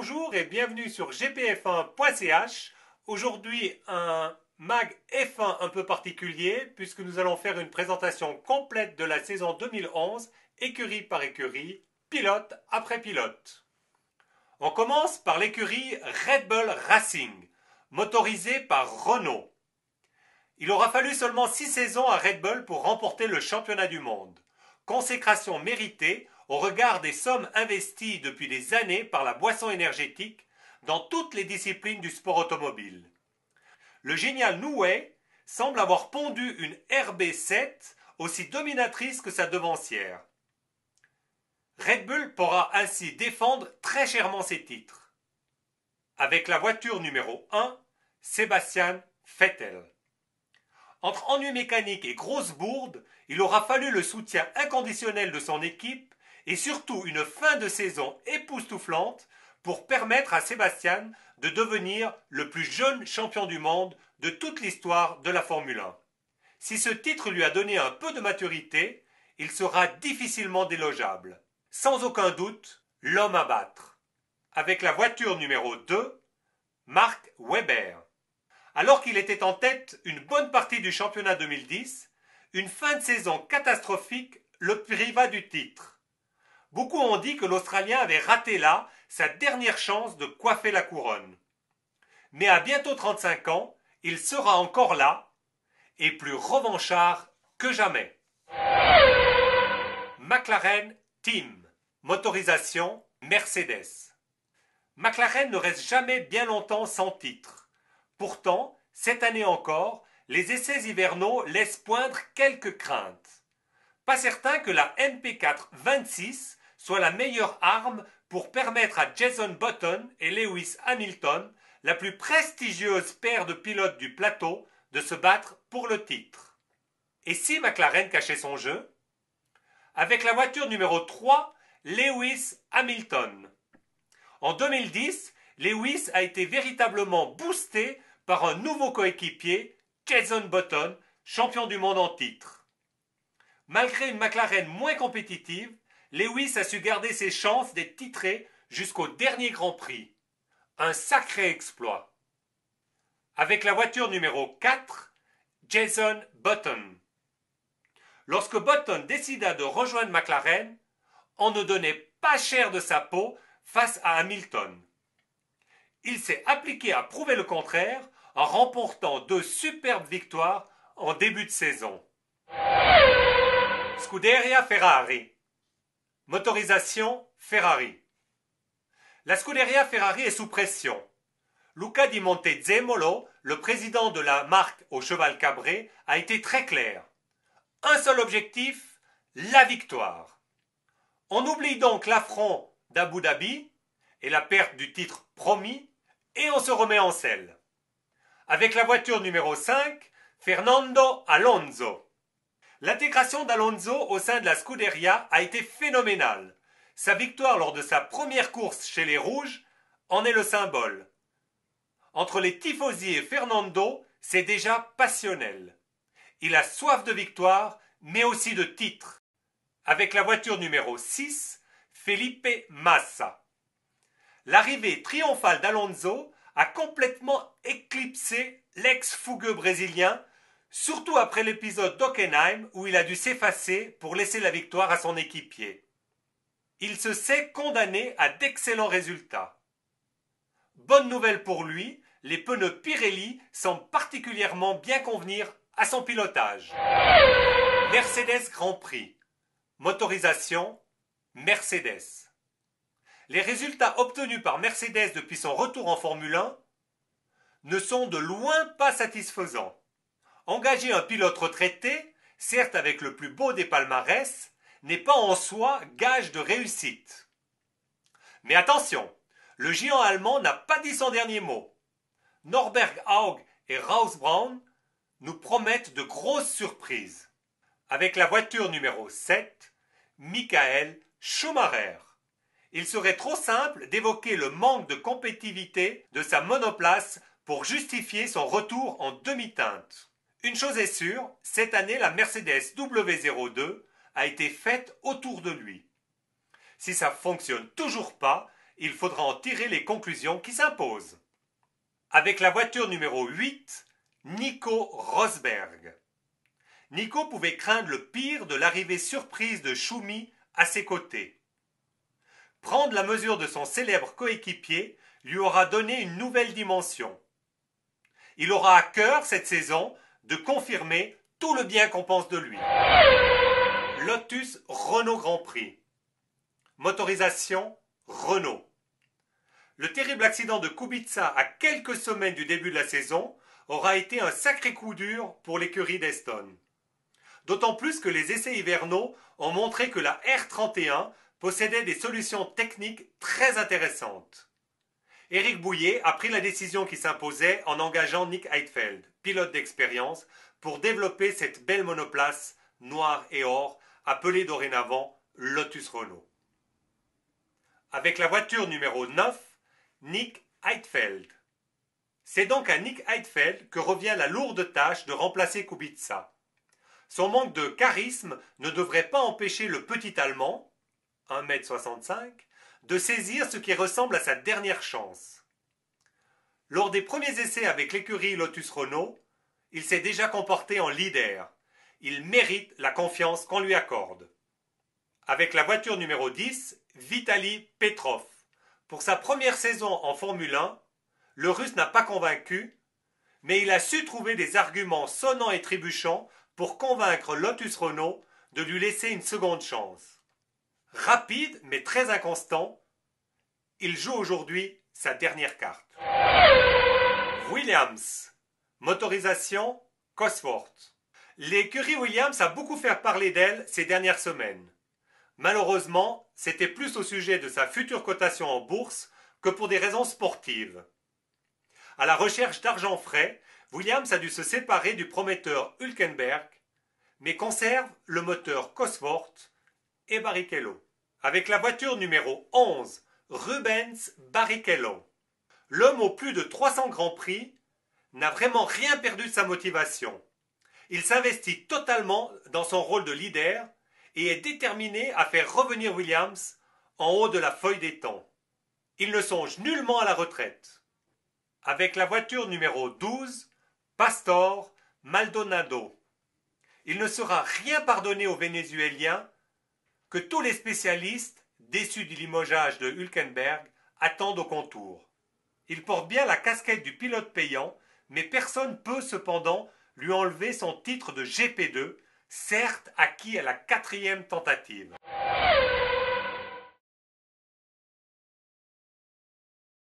Bonjour et bienvenue sur gpf1.ch. Aujourd'hui, un mag F1 un peu particulier puisque nous allons faire une présentation complète de la saison 2011, écurie par écurie, pilote après pilote. On commence par l'écurie Red Bull Racing, motorisée par Renault. Il aura fallu seulement 6 saisons à Red Bull pour remporter le championnat du monde. Consécration méritée au regard des sommes investies depuis des années par la boisson énergétique dans toutes les disciplines du sport automobile. Le génial Newey semble avoir pondu une RB7 aussi dominatrice que sa devancière. Red Bull pourra ainsi défendre très chèrement ses titres. Avec la voiture numéro 1, Sebastian Vettel. Entre ennui mécanique et grosse bourde, il aura fallu le soutien inconditionnel de son équipe et surtout une fin de saison époustouflante pour permettre à Sébastien de devenir le plus jeune champion du monde de toute l'histoire de la Formule 1. Si ce titre lui a donné un peu de maturité, il sera difficilement délogeable. Sans aucun doute, l'homme à battre. Avec la voiture numéro 2, Mark Webber. Alors qu'il était en tête une bonne partie du championnat 2010, une fin de saison catastrophique le priva du titre. Beaucoup ont dit que l'Australien avait raté là sa dernière chance de coiffer la couronne. Mais à bientôt 35 ans, il sera encore là et plus revanchard que jamais. McLaren Team, motorisation Mercedes. McLaren ne reste jamais bien longtemps sans titre. Pourtant, cette année encore, les essais hivernaux laissent poindre quelques craintes. Pas certain que la MP4 26 soit la meilleure arme pour permettre à Jenson Button et Lewis Hamilton, la plus prestigieuse paire de pilotes du plateau, de se battre pour le titre. Et si McLaren cachait son jeu? Avec la voiture numéro 3, Lewis Hamilton. En 2010, Lewis a été véritablement boosté par un nouveau coéquipier, Jenson Button, champion du monde en titre. Malgré une McLaren moins compétitive, Lewis a su garder ses chances d'être titré jusqu'au dernier Grand Prix. Un sacré exploit. Avec la voiture numéro 4, Jenson Button. Lorsque Button décida de rejoindre McLaren, on ne donnait pas cher de sa peau face à Hamilton. Il s'est appliqué à prouver le contraire en remportant 2 superbes victoires en début de saison. Scuderia Ferrari. Motorisation Ferrari. La Scuderia Ferrari est sous pression. Luca Di Montezemolo, le président de la marque au cheval cabré, a été très clair. Un seul objectif, la victoire. On oublie donc l'affront d'Abu Dhabi et la perte du titre promis et on se remet en selle. Avec la voiture numéro 5, Fernando Alonso. L'intégration d'Alonso au sein de la Scuderia a été phénoménale. Sa victoire lors de sa première course chez les Rouges en est le symbole. Entre les tifosi et Fernando, c'est déjà passionnel. Il a soif de victoire, mais aussi de titre. Avec la voiture numéro 6, Felipe Massa. L'arrivée triomphale d'Alonso a complètement éclipsé l'ex-fougueux brésilien, surtout après l'épisode d'Hockenheim où il a dû s'effacer pour laisser la victoire à son équipier. Il se sait condamné à d'excellents résultats. Bonne nouvelle pour lui, les pneus Pirelli semblent particulièrement bien convenir à son pilotage. Mercedes Grand Prix. Motorisation Mercedes. Les résultats obtenus par Mercedes depuis son retour en Formule 1 ne sont de loin pas satisfaisants. Engager un pilote retraité, certes avec le plus beau des palmarès, n'est pas en soi gage de réussite. Mais attention, le géant allemand n'a pas dit son dernier mot. Norbert Haug et Ross Brawn nous promettent de grosses surprises. Avec la voiture numéro 7, Michael Schumacher. Il serait trop simple d'évoquer le manque de compétitivité de sa monoplace pour justifier son retour en demi-teinte. Une chose est sûre, cette année la Mercedes W02 a été faite autour de lui. Si ça ne fonctionne toujours pas, il faudra en tirer les conclusions qui s'imposent. Avec la voiture numéro 8, Nico Rosberg. Nico pouvait craindre le pire de l'arrivée surprise de Schumi à ses côtés. Prendre la mesure de son célèbre coéquipier lui aura donné une nouvelle dimension. Il aura à cœur cette saison de confirmer tout le bien qu'on pense de lui. Lotus Renault Grand Prix. Motorisation Renault. Le terrible accident de Kubica à quelques semaines du début de la saison aura été un sacré coup dur pour l'écurie d'Eston. D'autant plus que les essais hivernaux ont montré que la R31 possédait des solutions techniques très intéressantes. Éric Bouillet a pris la décision qui s'imposait en engageant Nick Heidfeld, pilote d'expérience, pour développer cette belle monoplace noire et or, appelée dorénavant Lotus Renault. Avec la voiture numéro 9, Nick Heidfeld. C'est donc à Nick Heidfeld que revient la lourde tâche de remplacer Kubica. Son manque de charisme ne devrait pas empêcher le petit Allemand, 1,65 m, de saisir ce qui ressemble à sa dernière chance. Lors des premiers essais avec l'écurie Lotus Renault, il s'est déjà comporté en leader. Il mérite la confiance qu'on lui accorde. Avec la voiture numéro 10, Vitaly Petrov. Pour sa première saison en Formule 1, le Russe n'a pas convaincu, mais il a su trouver des arguments sonnants et trébuchants pour convaincre Lotus Renault de lui laisser une seconde chance. Rapide mais très inconstant, il joue aujourd'hui sa dernière carte. Williams. Motorisation Cosworth. L'écurie Williams a beaucoup fait parler d'elle ces dernières semaines. Malheureusement, c'était plus au sujet de sa future cotation en bourse que pour des raisons sportives. À la recherche d'argent frais, Williams a dû se séparer du prometteur Hülkenberg, mais conserve le moteur Cosworth et Barrichello. Avec la voiture numéro 11, Rubens Barrichello. L'homme aux plus de 300 grands prix n'a vraiment rien perdu de sa motivation. Il s'investit totalement dans son rôle de leader et est déterminé à faire revenir Williams en haut de la feuille des temps. Il ne songe nullement à la retraite. Avec la voiture numéro 12, Pastor Maldonado. Il ne sera rien pardonné aux Vénézuéliens que tous les spécialistes, déçus du limogeage de Hülkenberg, attendent au contour. Il porte bien la casquette du pilote payant, mais personne ne peut cependant lui enlever son titre de GP2, certes acquis à la 4e tentative.